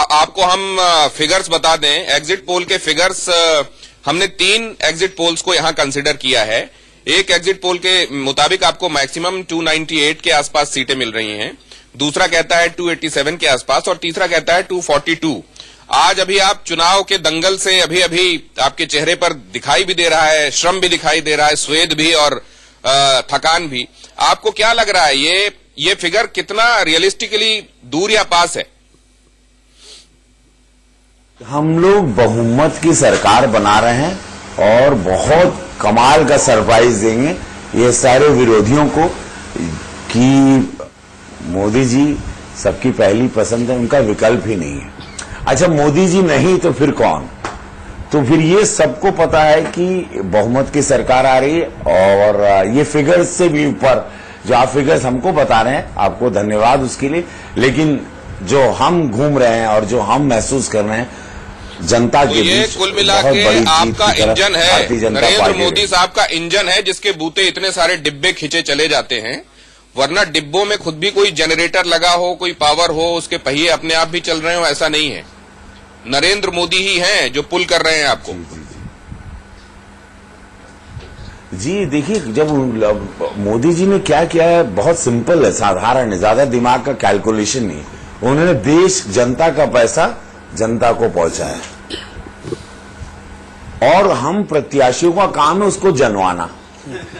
आपको हम फिगर्स बता दें, एग्जिट पोल के फिगर्स हमने 3 एग्जिट पोल्स को यहां कंसिडर किया है। एक एग्जिट पोल के मुताबिक आपको मैक्सिमम 298 के आसपास सीटें मिल रही हैं, दूसरा कहता है 287 के आसपास और तीसरा कहता है 242। आज अभी आप चुनाव के दंगल से अभी आपके चेहरे पर दिखाई भी दे रहा है, श्रम भी दिखाई दे रहा है, स्वेद भी और थकान भी। आपको क्या लग रहा है ये फिगर कितना रियलिस्टिकली दूर या पास है? हम लोग बहुमत की सरकार बना रहे हैं और बहुत कमाल का सरप्राइज देंगे ये सारे विरोधियों को कि मोदी जी सबकी पहली पसंद है, उनका विकल्प ही नहीं है। अच्छा, मोदी जी नहीं तो फिर कौन? तो फिर ये सबको पता है कि बहुमत की सरकार आ रही है और ये फिगर्स से भी ऊपर जो आप फिगर्स हमको बता रहे हैं, आपको धन्यवाद उसके लिए। लेकिन जो हम घूम रहे हैं और जो हम महसूस कर रहे हैं जनता के ये बीच, कुल मिला के आपका इंजन है, नरेंद्र मोदी साहब का इंजन है, जिसके बूते इतने सारे डिब्बे खींचे चले जाते हैं। वरना डिब्बों में खुद भी कोई जनरेटर लगा हो, कोई पावर हो, उसके पहिए अपने आप भी चल रहे हो, ऐसा नहीं है। नरेंद्र मोदी ही हैं जो पुल कर रहे हैं आपको। जी देखिए, जब मोदी जी ने क्या किया है बहुत सिंपल है, साधारण है, ज्यादा दिमाग का कैलकुलेशन नहीं। उन्होंने देश जनता का पैसा जनता को पहुंचाया और हम प्रत्याशियों का काम है उसको जनवाना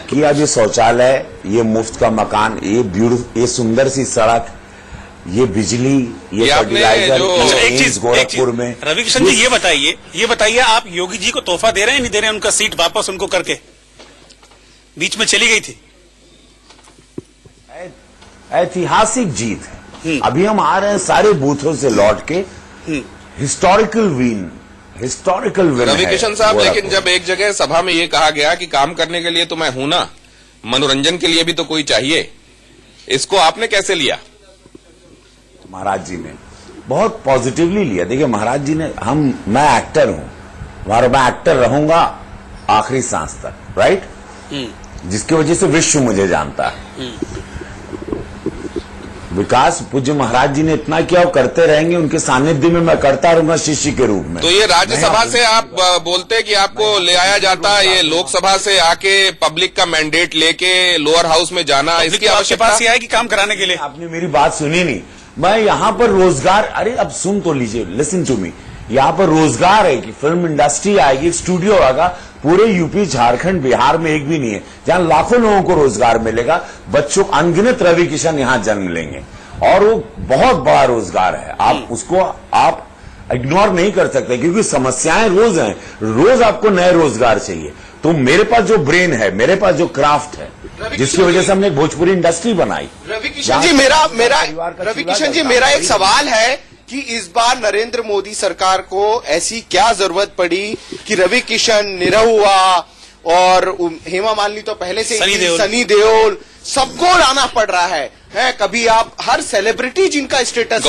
कि आज ये शौचालय, ये मुफ्त का मकान, ये सुंदर सी सड़क, ये बिजली, ये फर्टिलाइजर, गोरखपुर में। रवि किशन जी ये बताइए आप योगी जी को तोहफा दे रहे हैं नहीं दे रहे हैं? उनका सीट वापस उनको करके बीच में चली गई थी। ऐतिहासिक जीत है। अभी हम आ रहे हैं सारे बूथों से लौट के, हिस्टोरिकल विन रवि किशन साहब, लेकिन जब एक जगह सभा में ये कहा गया कि काम करने के लिए तो मैं हूं ना, मनोरंजन के लिए भी तो कोई चाहिए, इसको आपने कैसे लिया? महाराज जी ने बहुत पॉजिटिवली लिया। देखिए महाराज जी ने, मैं एक्टर हूं और मैं एक्टर रहूंगा आखिरी सांस तक, राइट? जिसकी वजह से विश्व मुझे जानता है। विकास पूज्य महाराज जी ने इतना किया और करते रहेंगे, उनके सानिध्य में मैं करता रहूंगा शिष्य के रूप में। तो ये राज्यसभा से आप बोलते कि आपको ले आया जाता, ये लोकसभा से आके पब्लिक का मैंडेट लेके लोअर हाउस में जाना, इसकी आवश्यकता है कि काम कराने के लिए? आपने मेरी बात सुनी नहीं। मैं यहाँ पर रोजगार, अरे अब सुन तो लीजिए, लिसन टू मी। यहाँ पर रोजगार है कि फिल्म इंडस्ट्री आएगी, स्टूडियो आएगा, पूरे यूपी, झारखंड, बिहार में एक भी नहीं है जहां लाखों लोगों को रोजगार मिलेगा। बच्चों, अनगिनत रवि किशन यहाँ जन्म लेंगे और वो बहुत बड़ा रोजगार है। आप उसको आप इग्नोर नहीं कर सकते क्योंकि समस्याएं रोज हैं, रोज आपको नए रोजगार चाहिए। तो मेरे पास जो ब्रेन है, मेरे पास जो क्राफ्ट है, जिसकी वजह से हमने एक भोजपुरी इंडस्ट्री बनाई। रवि किशन जी, मेरा एक सवाल है कि इस बार नरेंद्र मोदी सरकार को ऐसी क्या जरूरत पड़ी कि रवि किशन, निरहुआ और हेमा मालिनी तो पहले से सनी देओल सबको लाना पड़ रहा है? कभी आप हर सेलिब्रिटी जिनका स्टेटस,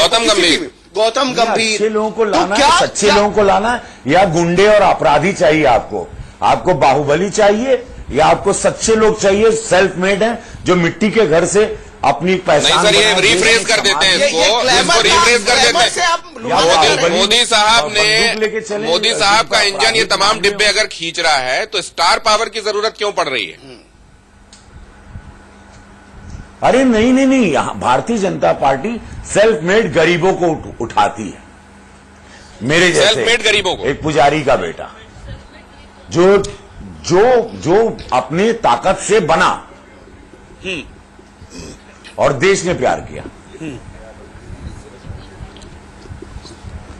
गौतम गंभीर, अच्छे लोगों को लाना है, सच्चे लोगों को लाना है, या गुंडे और अपराधी चाहिए आपको बाहुबली चाहिए या आपको सच्चे लोग चाहिए, सेल्फ मेड है, जो मिट्टी के घर से अपनी पहचान? नहीं सर, ये रिफ्रेश कर देते हैं इसको रिफ्रेश कर देते हैं। मोदी साहब का इंजन ये तमाम डिब्बे अगर खींच रहा है तो स्टार पावर की जरूरत क्यों पड़ रही है? अरे नहीं, यहाँ Bharatiya Janata party self made गरीबों को उठाती है। मेरे जैसे सेल्फ मेड गरीबों को, एक पुजारी का बेटा जो अपनी ताकत से बना और देश ने प्यार किया।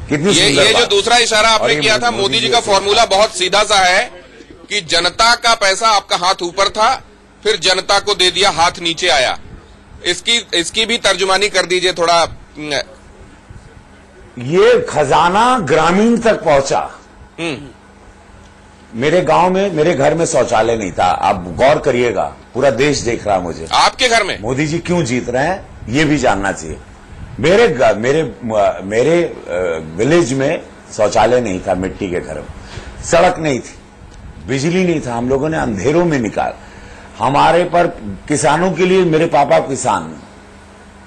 कितनी ये जो दूसरा इशारा आपने किया था, मोदी जी का फॉर्मूला बहुत सीधा सा है कि जनता का पैसा आपका हाथ ऊपर था, फिर जनता को दे दिया, हाथ नीचे आया। इसकी भी तर्जुमानी कर दीजिए थोड़ा। ये खजाना ग्रामीण तक पहुंचा। मेरे गांव में, मेरे घर में शौचालय नहीं था। आप गौर करिएगा, पूरा देश देख रहा मुझे। आपके घर में मोदी जी क्यों जीत रहे हैं ये भी जानना चाहिए। मेरे विलेज में शौचालय नहीं था, मिट्टी के घर में, सड़क नहीं थी, बिजली नहीं था, हम लोगों ने अंधेरों में निकाल। हमारे पर किसानों के लिए, मेरे पापा किसान,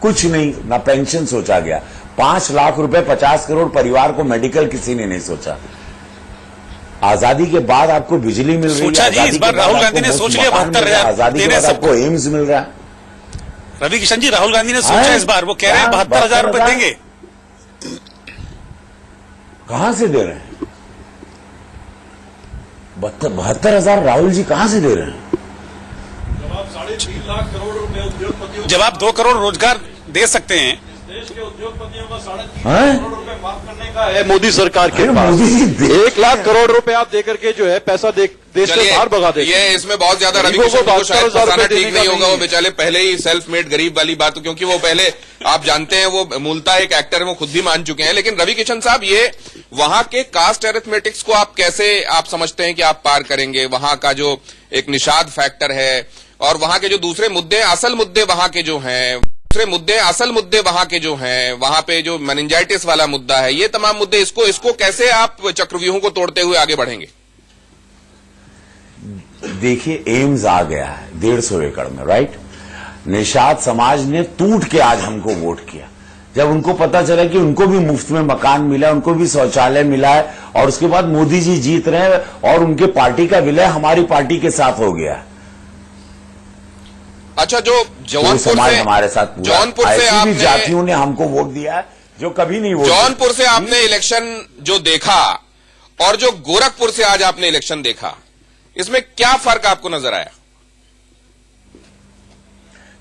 कुछ नहीं, ना पेंशन सोचा गया। 5 लाख रुपए 50 करोड़ परिवार को मेडिकल किसी ने नहीं सोचा। आजादी के बाद आपको बिजली मिल रही है, सोचा जी, इस बार राहुल गांधी ने सोच लिया 72,000 आजादी के बाद आपको एम्स मिल रहा है। रवि किशन जी, राहुल गांधी ने सोचा इस बार, वो कह रहे हैं 72,000 रुपए देंगे। कहां से दे रहे हैं? 72,000 राहुल जी कहां से दे रहे हैं? जब आप 3.5 लाख करोड़ रुपए उद्योगपतियों जब आप 2 करोड़ रोजगार दे सकते हैं, देश के उद्योगपतियों को 3.5 हैं? करोड़ रुपए माफ करने का है मोदी सरकार के अरे पास। मोदी जी 1 लाख करोड़ रुपए आप देकर के जो है पैसा देश से चलिए, बाहर भगा देते ये इसमें बहुत ज्यादा रवि गरीबों को किशन को शायद 72,000 फंसाना रुपए ठीक देने नहीं का होगा। नहीं वो है। बेचारे पहले ही सेल्फ मेड गरीब वाली बात, क्योंकि वो पहले आप जानते हैं वो मूलतः एक एक्टर है, वो खुद भी मान चुके हैं। लेकिन रवि किशन साहब, ये वहां के कास्ट एरिथमेटिक्स को आप कैसे आप समझते हैं कि आप पार करेंगे? वहां का जो एक निषाद फैक्टर है और वहां के जो दूसरे मुद्दे, असल मुद्दे वहां के जो हैं, वहां पे जो मेनिंजाइटिस वाला मुद्दा है, ये तमाम मुद्दे, इसको कैसे आप चक्रव्यूहों को तोड़ते हुए आगे बढ़ेंगे? देखिए, एम्स आ गया है 150 एकड़ में, राइट? निषाद समाज ने टूट के आज हमको वोट किया। जब उनको पता चला कि उनको भी मुफ्त में मकान मिला, उनको भी शौचालय मिला है, और उसके बाद मोदी जी जीत रहे हैं और उनके पार्टी का विलय हमारी पार्टी के साथ हो गया। अच्छा, जो जौनपुर समाज से हमारे साथ पूरा, जौनपुर से ऐसी भी आपने जातियों ने हमको वोट दिया है जो कभी नहीं वोट जौनपुर से आपने इलेक्शन जो देखा और जो गोरखपुर से आज आपने इलेक्शन देखा, इसमें क्या फर्क आपको नजर आया?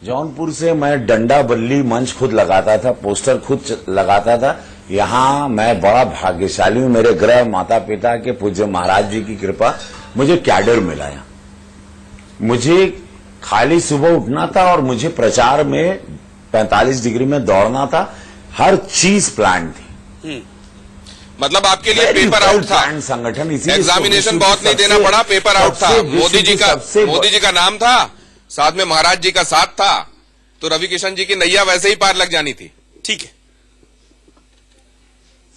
जौनपुर से मैं डंडा बल्ली मंच खुद लगाता था, पोस्टर खुद लगाता था। यहां मैं बड़ा भाग्यशाली हूं, मेरे गृह माता पिता के पूज्य महाराज जी की कृपा, मुझे कैडर मिला है। मुझे खाली सुबह उठना था और मुझे प्रचार में 45 डिग्री में दौड़ना था, हर चीज प्लान थी। मतलब आपके लिए पेपर आउट था, संगठन, एग्जामिनेशन बहुत नहीं देना पड़ा, पेपर आउट था। मोदी जी का नाम था, साथ में महाराज जी का साथ था, तो रवि किशन जी की नैया वैसे ही पार लग जानी थी। ठीक है,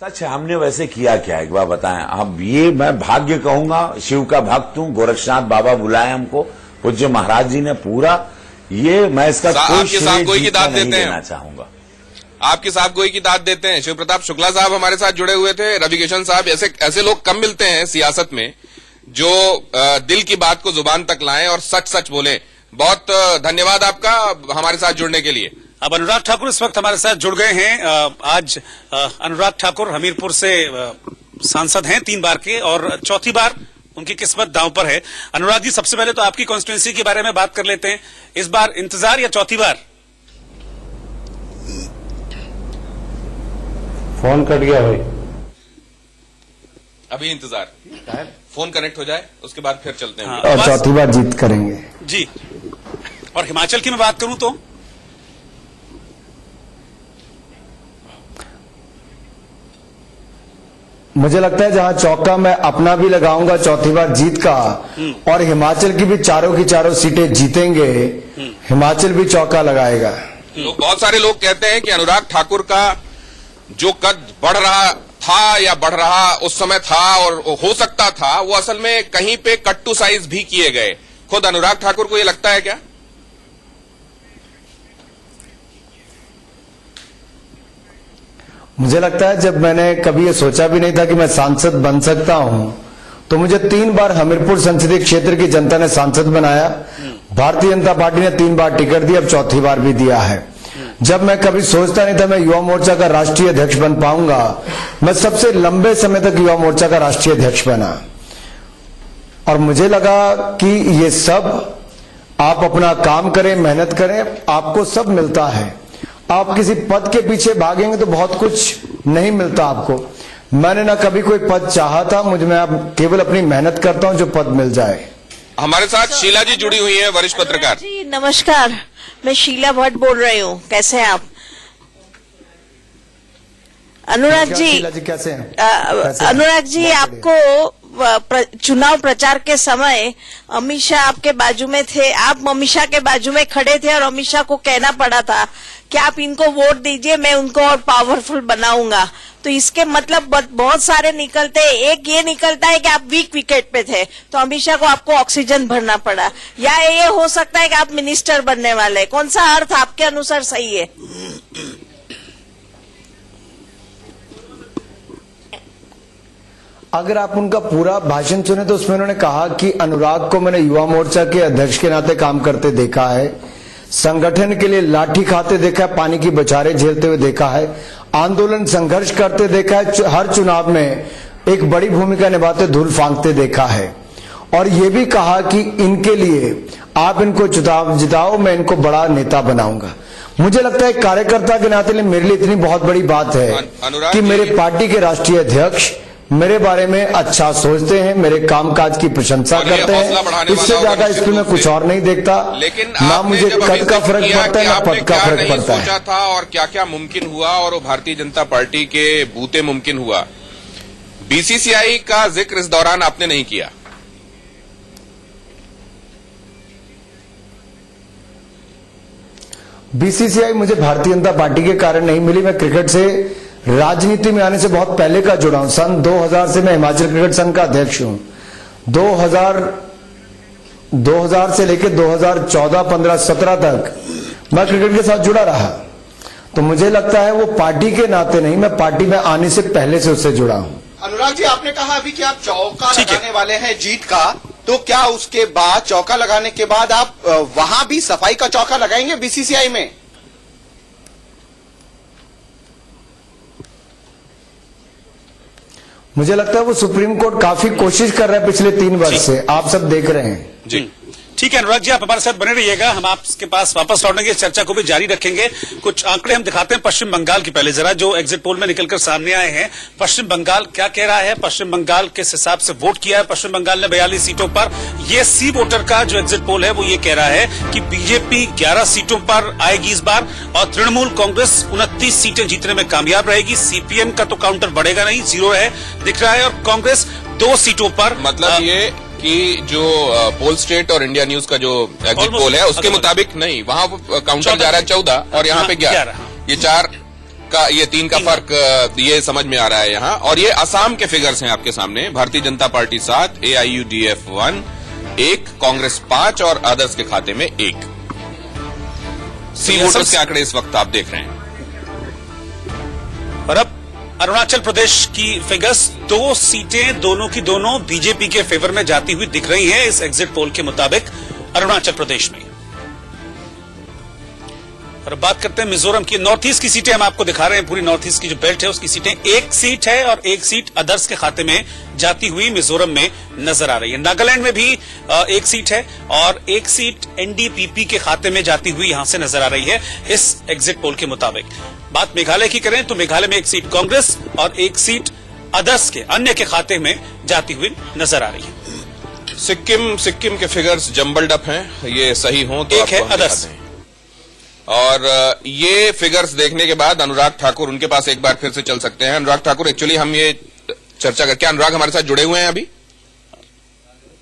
सच है, हमने वैसे किया क्या एक बार बताएं। अब ये मैं भाग्य कहूंगा, शिव का भक्त हूं, गोरक्षनाथ बाबा बुलाए हमको, पूज्य महाराज जी ने पूरा, ये मैं इसका कोई आपके साथ गोई की दाद देते हैं, देना चाहूंगा। आपके साथ गोई की दाद देते हैं। शिव प्रताप शुक्ला साहब हमारे साथ जुड़े हुए थे। रवि किशन साहब, ऐसे लोग कम मिलते हैं सियासत में जो दिल की बात को जुबान तक लाएं और सच सच बोलें। बहुत धन्यवाद आपका हमारे साथ जुड़ने के लिए। अब अनुराग ठाकुर इस वक्त हमारे साथ जुड़ गए हैं। आज अनुराग ठाकुर हमीरपुर से सांसद हैं 3 बार के, और चौथी बार उनकी किस्मत दांव पर है। अनुराग जी, सबसे पहले तो आपकी कॉन्स्टिट्यूंसी के बारे में बात कर लेते हैं। इस बार इंतजार या चौथी बार? फोन कट गया भाई। अभी इंतजार, फोन कनेक्ट हो जाए उसके बाद फिर चलते हैं। और चौथी बार जीत करेंगे जी। और हिमाचल की मैं बात करूं तो मुझे लगता है जहां चौका मैं अपना भी लगाऊंगा चौथी बार जीत का, और हिमाचल की भी चारों की चारों सीटें जीतेंगे, हिमाचल भी चौका लगाएगा। बहुत सारे लोग कहते हैं कि अनुराग ठाकुर का जो कद बढ़ रहा था या बढ़ रहा उस समय था और हो सकता था, वो असल में कहीं पे कट टू साइज भी किए गए। खुद अनुराग ठाकुर को ये लगता है क्या? मुझे लगता है जब मैंने कभी ये सोचा भी नहीं था कि मैं सांसद बन सकता हूं, तो मुझे 3 बार हमीरपुर संसदीय क्षेत्र की जनता ने सांसद बनाया। भारतीय जनता पार्टी ने 3 बार टिकट दी, अब चौथी बार भी दिया है। जब मैं कभी सोचता नहीं था मैं युवा मोर्चा का राष्ट्रीय अध्यक्ष बन पाऊंगा, मैं सबसे लंबे समय तक युवा मोर्चा का राष्ट्रीय अध्यक्ष बना। और मुझे लगा कि ये सब आप अपना काम करें, मेहनत करें, आपको सब मिलता है। आप किसी पद के पीछे भागेंगे तो बहुत कुछ नहीं मिलता आपको। मैंने ना कभी कोई पद चाहा था, मैं अब केवल अपनी मेहनत करता हूं, जो पद मिल जाए। हमारे साथ शीला जी जुड़ी हुई हैं, वरिष्ठ पत्रकार। जी नमस्कार, मैं शीला भट्ट बोल रही हूँ। कैसे हैं आप? अनुराग जी, कैसे हैं? अनुराग जी, आपको चुनाव प्रचार के समय अमित शाह आपके बाजू में थे, आप अमित शाह के बाजू में खड़े थे और अमित शाह को कहना पड़ा था कि आप इनको वोट दीजिए, मैं उनको और पावरफुल बनाऊंगा। तो इसके मतलब बहुत सारे निकलते हैं। एक ये निकलता है कि आप वीक विकेट पे थे तो अमित शाह को आपको ऑक्सीजन भरना पड़ा, या ये हो सकता है कि आप मिनिस्टर बनने वाले। कौन सा अर्थ आपके अनुसार सही है? अगर आप उनका पूरा भाषण सुने तो उसमें उन्होंने कहा कि अनुराग को मैंने युवा मोर्चा के अध्यक्ष के नाते काम करते देखा है, संगठन के लिए लाठी खाते देखा है, पानी की बौछारें झेलते हुए देखा है, आंदोलन संघर्ष करते देखा है, हर चुनाव में एक बड़ी भूमिका निभाते धूल फांकते देखा है। और ये भी कहा कि इनके लिए आप इनको चुनाव जिताओ, मैं इनको बड़ा नेता बनाऊंगा। मुझे लगता है कार्यकर्ता के नाते मेरे लिए इतनी बहुत बड़ी बात है कि मेरे पार्टी के राष्ट्रीय अध्यक्ष मेरे बारे में अच्छा सोचते हैं, मेरे कामकाज की प्रशंसा करते हैं। इससे ज्यादा इसमें मैं कुछ और नहीं देखता। लेकिन ना मुझे कद का फर्क पड़ता है ना पद का फर्क पड़ता है। सोचा था और क्या क्या मुमकिन हुआ और वो भारतीय जनता पार्टी के बूते मुमकिन हुआ। बीसीसीआई का जिक्र इस दौरान आपने नहीं किया। बीसीसीआई मुझे भारतीय जनता पार्टी के कारण नहीं मिली। मैं क्रिकेट से राजनीति में आने से बहुत पहले का जुड़ा हूं। सन 2000 से मैं हिमाचल क्रिकेट संघ का अध्यक्ष हूं। 2000 से लेकर 2014, 15, 17 तक मैं क्रिकेट के साथ जुड़ा रहा। तो मुझे लगता है वो पार्टी के नाते नहीं, मैं पार्टी में आने से पहले से उससे जुड़ा हूं। अनुराग जी, आपने कहा अभी कि आप चौका लगाने वाले हैं जीत का, तो क्या उसके बाद चौका लगाने के बाद आप वहां भी सफाई का चौका लगाएंगे बीसीसीआई में? मुझे लगता है वो सुप्रीम कोर्ट काफी कोशिश कर रहा है पिछले 3 वर्ष से, आप सब देख रहे हैं। जी ठीक है अनुराग जी, आप हमारे साथ बने रहिएगा, हम आपके पास वापस लौटेंगे, चर्चा को भी जारी रखेंगे। कुछ आंकड़े हम दिखाते हैं पश्चिम बंगाल की पहले जरा, जो एग्जिट पोल में निकलकर सामने आए हैं। पश्चिम बंगाल क्या कह रहा है, पश्चिम बंगाल किस हिसाब से वोट किया है पश्चिम बंगाल ने 42 सीटों पर। ये सी वोटर का जो एग्जिट पोल है वो ये कह रहा है कि बीजेपी 11 सीटों पर आएगी इस बार और तृणमूल कांग्रेस 29 सीटें जीतने में कामयाब रहेगी। सीपीएम का तो काउंटर बढ़ेगा नहीं, 0 है दिख रहा है, और कांग्रेस 2 सीटों पर। मतलब ये कि जो पोल स्टेट और इंडिया न्यूज का जो एग्जिट पोल है उसके मुताबिक नहीं, वहां काउंटर जा रहा है 14 और यहाँ पे 11। ये 4 का, ये 3 का फर्क ये समझ में आ रहा है यहाँ। और ये असम के फिगर्स हैं आपके सामने। भारतीय जनता पार्टी 7, AIUDF 1, कांग्रेस 5 और अदर्स के खाते में 1। सी वोटर्स के आंकड़े इस वक्त आप देख रहे हैं। और अब अरुणाचल प्रदेश की फिगर्स, 2 सीटें दोनों की दोनों बीजेपी के फेवर में जाती हुई दिख रही हैं इस एग्जिट पोल के मुताबिक अरुणाचल प्रदेश में। और बात करते हैं मिजोरम की। नॉर्थ ईस्ट की सीटें हम आपको दिखा रहे हैं, पूरी नॉर्थ ईस्ट की जो बेल्ट है उसकी सीटें, 1 सीट है और 1 सीट अदर्स के खाते में जाती हुई मिजोरम में नजर आ रही है। नागालैंड में भी 1 सीट है और 1 सीट एनडीपीपी के खाते में जाती हुई यहां से नजर आ रही है इस एग्जिट पोल के मुताबिक। बात मेघालय की करें तो मेघालय में 1 सीट कांग्रेस और 1 सीट अदर्स के अन्य के खाते में जाती हुई नजर आ रही है। सिक्किम के फिगर्स जम्बल्ड अप हैं, ये सही हो तो 1 है अदर्स। और ये फिगर्स देखने के बाद अनुराग ठाकुर उनके पास एक बार फिर से चल सकते हैं। अनुराग ठाकुर, एक्चुअली हम ये चर्चा करके, अनुराग हमारे साथ जुड़े हुए हैं अभी?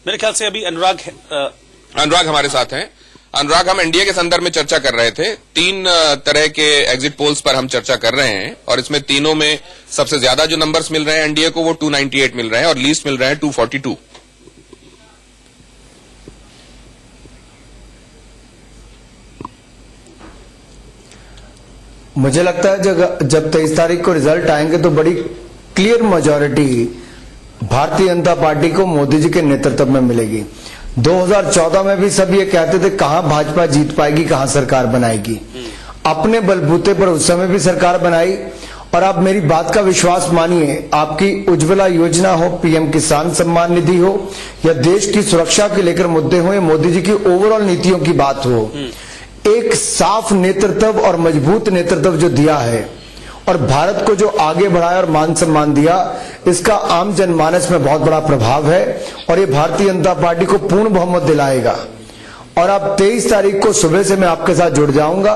मेरे ख्याल से अभी अनुराग हमारे साथ हैं। अनुराग, हम एनडीए के संदर्भ में चर्चा कर रहे थे। 3 तरह के एग्जिट पोल्स पर हम चर्चा कर रहे हैं और इसमें तीनों में सबसे ज्यादा जो नंबर्स मिल रहे हैं एनडीए को वो 298 मिल रहे हैं और लीस्ट मिल रहे हैं 242। मुझे लगता है जब 23 तारीख को रिजल्ट आएंगे तो बड़ी clear majority Bharatiya Janata party को मोदी जी के नेतृत्व में मिलेगी। 2014 में भी सब ये कहते थे कहां भाजपा जीत पाएगी, कहां सरकार बनाएगी। अपने बलबूते पर उस समय भी सरकार बनाई। और आप मेरी बात का विश्वास मानिए, आपकी उज्ज्वला योजना हो, पीएम किसान सम्मान निधि हो या देश की सुरक्षा के लेकर मुद्दे हो या मोदी जी की ओवरऑल नीतियों की बात हो, एक साफ नेतृत्व और मजबूत नेतृत्व जो दिया है और भारत को जो आगे बढ़ाया और मान सम्मान दिया, इसका आम जनमानस में बहुत बड़ा प्रभाव है और ये भारतीय जनता पार्टी को पूर्ण बहुमत दिलाएगा। और अब 23 तारीख को सुबह से मैं आपके साथ जुड़ जाऊंगा।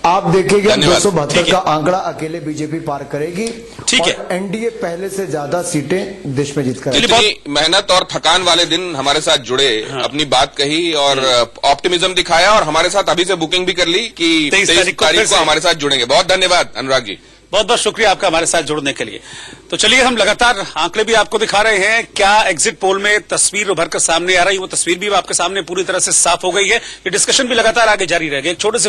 आप देखिएगा 272 का आंकड़ा अकेले बीजेपी पार करेगी। ठीक है, और एनडीए पहले से ज्यादा सीटें देश में जीत कर इतनी मेहनत और थकान वाले दिन हमारे साथ जुड़े, अपनी बात कही और ऑप्टिमिज्म दिखाया और हमारे साथ अभी से बुकिंग भी कर ली कि 23 तारीख को हमारे साथ जुड़ेंगे। बहुत धन्यवाद अनुराग जी, बहुत बहुत शुक्रिया आपका हमारे साथ जुड़ने के लिए। तो चलिए हम लगातार आंकड़े भी आपको दिखा रहे हैं। क्या एग्जिट पोल में तस्वीर उभर कर सामने आ रही है, वो तस्वीर भी आपके सामने पूरी तरह से साफ हो गई है। ये डिस्कशन भी लगातार आगे जारी रहेगा। एक छोटे से